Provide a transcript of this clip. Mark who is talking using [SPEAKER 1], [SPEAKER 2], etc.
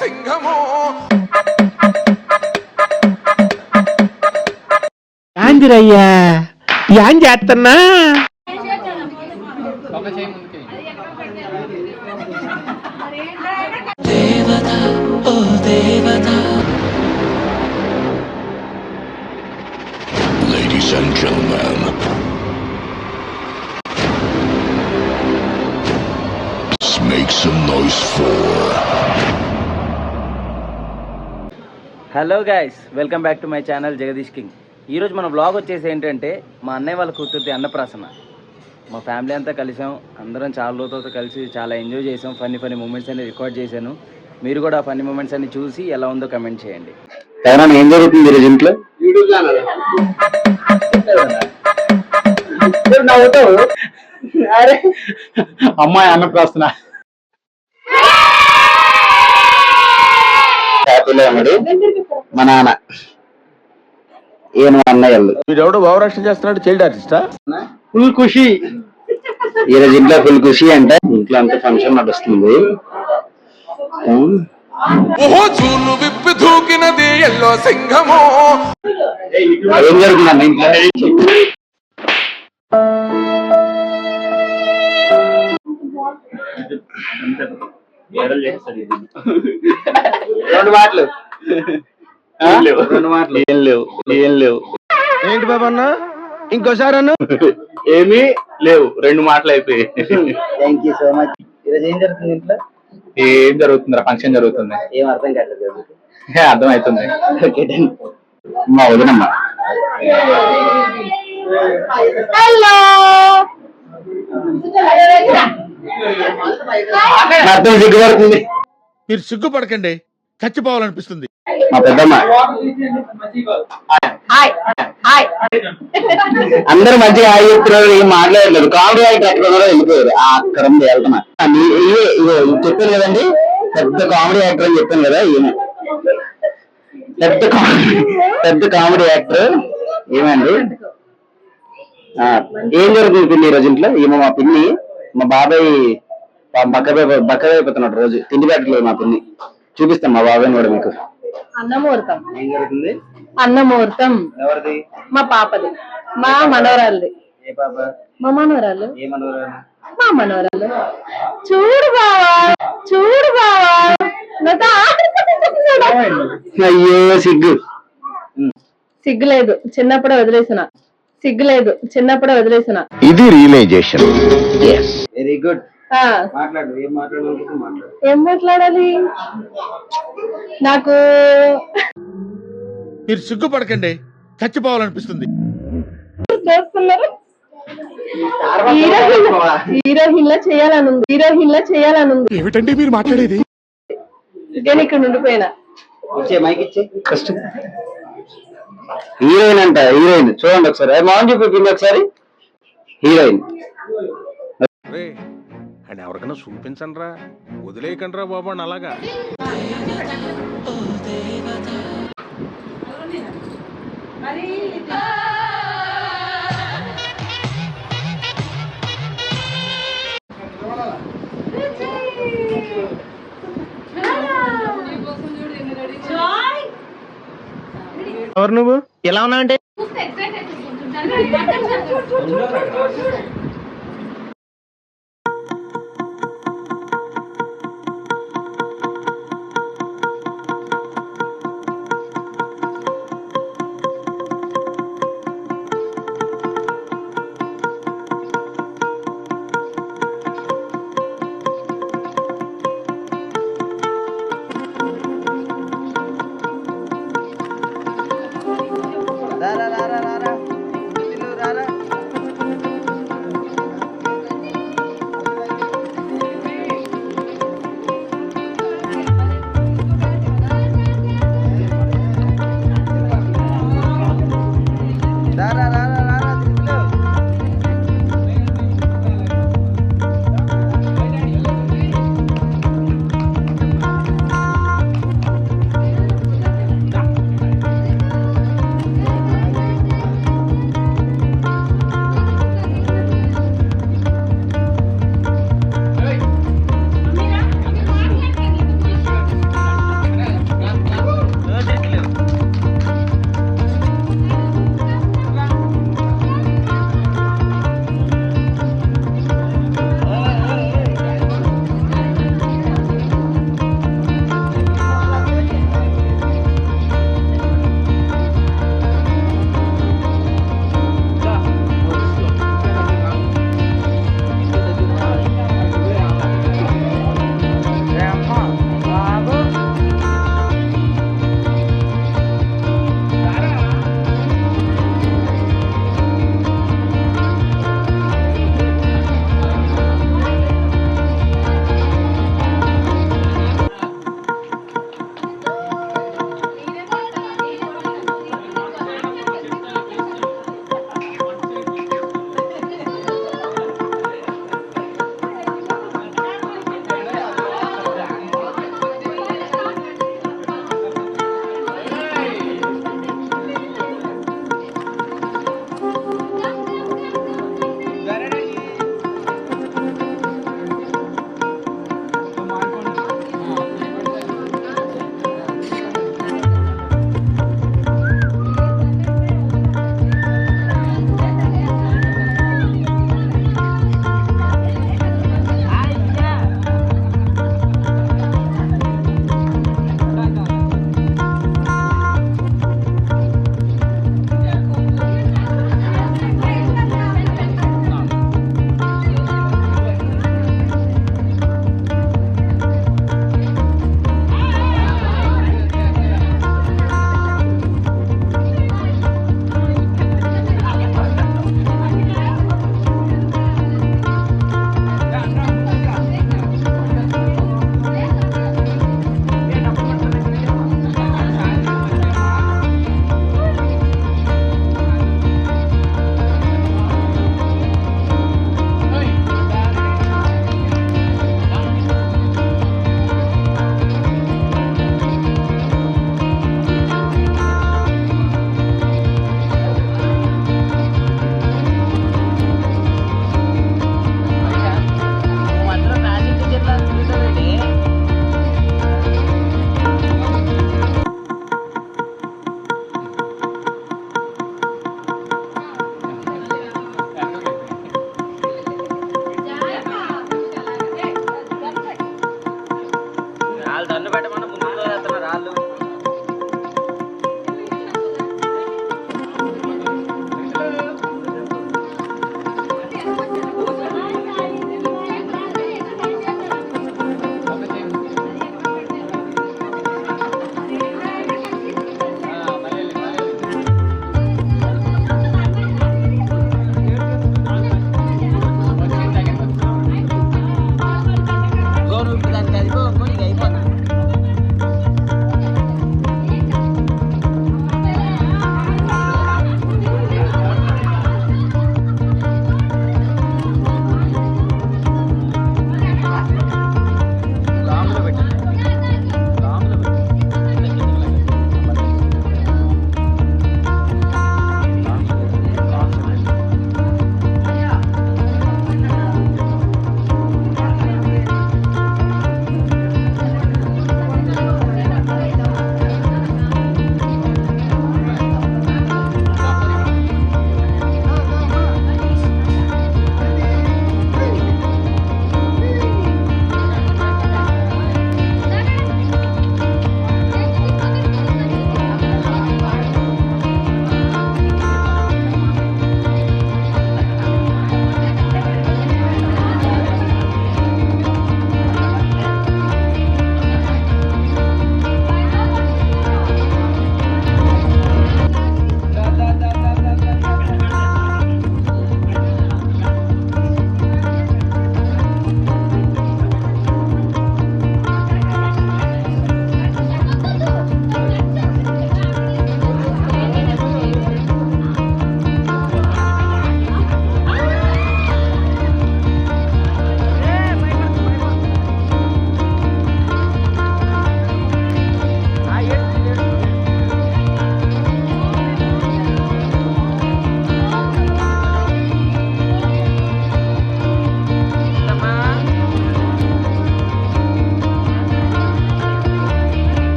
[SPEAKER 1] సింహము
[SPEAKER 2] యాందిరయ్యా యాం చేస్తున్నా
[SPEAKER 3] దేవత ఓ దేవత.
[SPEAKER 4] Ladies and gentlemen, let's make some noise for
[SPEAKER 5] hello guys, welcome back to my channel Jagadish king. ఈరోజు మన బ్లాగ్ వచ్చేసి ఏంటంటే మా అన్నయ్య వాళ్ళ కూతురిది అన్నప్రాసన. మా ఫ్యామిలీ అంతా కలిసాం, అందరం చాలా రోజులతో కలిసి చాలా ఎంజాయ్ చేసాం. ఫన్నీ మూమెంట్స్ అన్ని రికార్డ్ చేశాను. మీరు కూడా ఆ ఫన్నీ మూమెంట్స్ అన్ని చూసి ఎలా ఉందో కమెంట్ చేయండి.
[SPEAKER 2] ఏం జరుగుతుంది ఈరోజు ఇంట్లో? అమ్మాయి అన్నప్రాసన హ్యాపీలో ఉన్నాడు మా నాన్న. ఈయన అన్నయ్యలు.
[SPEAKER 6] వీడెవడో భావరక్షణ చేస్తున్నాడు, చైల్డ్ ఆర్టిస్టా?
[SPEAKER 2] ఫుల్ ఖుషి ఈరోజు ఇంట్లో, ఫుల్ ఖుషి అంటే ఇంట్లో అంతా ఫంక్షన్ నడుస్తుంది.
[SPEAKER 1] చూలు విప్పి దూకినది ఎల్లో సింహము.
[SPEAKER 2] ఏం జరుగుతుందన్న ఇంట్లో? రెండు మాటలు ఏం లేవు.
[SPEAKER 6] ఏంటి బాబా అన్న, ఇంకోసారి అన్న?
[SPEAKER 2] ఏమీ లేవు, రెండు మాటలు అయిపోయి. Thank you so much. ఈరోజు ఏం జరుగుతుంది ఇంట్లో?
[SPEAKER 6] ఏం జరుగుతుందిరా, ఫంక్షన్ జరుగుతుంది.
[SPEAKER 2] ఏం అర్థం కావట్లేదు.
[SPEAKER 6] అర్థం అవుతుంది.
[SPEAKER 2] Okay done. మా వదినమ్మ. హలో. అర్థం సిగ్గుపడుతుంది.
[SPEAKER 6] మీరు సిగ్గుపడకండి, చచ్చిపోవాలనిపిస్తుంది.
[SPEAKER 2] మా పెద్దమ్మ. అందరూ మంచిగా హాయ్ చెప్తున్నారు, ఏం మాట్లాడలేదు. కామెడీ యాక్టర్ ఎక్కడ ఉన్నారో వెళ్ళిపోయారు. అక్కడ వెళ్తున్నా. చెప్పాను కదండి, పెద్ద కామెడీ యాక్టర్ అని చెప్పాను కదా. ఈయన పెద్ద కామెడీ యాక్టర్. ఏమండి ఏం జరుగుతుంది పిన్ని ఈరోజు ఇంట్లో? ఏమో మా పిన్ని, మా బాబాయ్ బక్కదైపోతున్నాడు రోజు. తిండి పెట్టలేదు మా పిన్ని. చూపిస్తాం మా బాబాయ్ని కూడా మీకు.
[SPEAKER 7] అన్నముహూర్తం.
[SPEAKER 2] ఏం జరుగుతుంది?
[SPEAKER 7] అన్నముహూర్తం
[SPEAKER 2] ఎవరిది?
[SPEAKER 7] మా పాపది, మా మనవరాలది.
[SPEAKER 2] ఏ పాప?
[SPEAKER 7] మా మనవరాలు.
[SPEAKER 2] ఏ మనవరాలు?
[SPEAKER 7] మా మనవరాలు. చూడు బావా
[SPEAKER 2] అయ్యో సిగ్గు.
[SPEAKER 7] సిగ్గులేదు, చిన్నప్పుడే వదిలేసిన.
[SPEAKER 4] ఇది రియలైజేషన్.
[SPEAKER 2] Very good.
[SPEAKER 7] ఆ,
[SPEAKER 2] మాట్లాడు. ఏం మాట్లాడాలి? మాట్లాడు.
[SPEAKER 7] ఏం మాట్లాడాలి? నాకు
[SPEAKER 6] మీరు సిగ్గుపడకండి, చచ్చిపోవాలనిపిస్తుంది.
[SPEAKER 7] చేస్తున్నారు. హీరోయిన్ లా చేయాలనుంది.
[SPEAKER 6] ఏమిటండి మీరు మాట్లాడేది?
[SPEAKER 7] నేను ఇక్కడ ఉండిపోయినా.
[SPEAKER 2] ఇచ్చే మైక్ ఇచ్చే ఫస్ట్. హీరోయిన్ అంట, హీరోయిన్. చూడండి ఒకసారి. మౌన్ చూపింది ఒకసారి. హీరోయిన్.
[SPEAKER 6] అండ్ ఎవరికైనా చూపించండి రా, వదిలేయకండి రా బాబా అలాగా.
[SPEAKER 2] ఎవరు నువ్వు? ఎలా ఉన్నావు అంటే
[SPEAKER 5] వాళ్ళు దన్ను పెట్టమని ముందు వేస్తున్నారు వాళ్ళు. గోరు దానికి అయిపోయి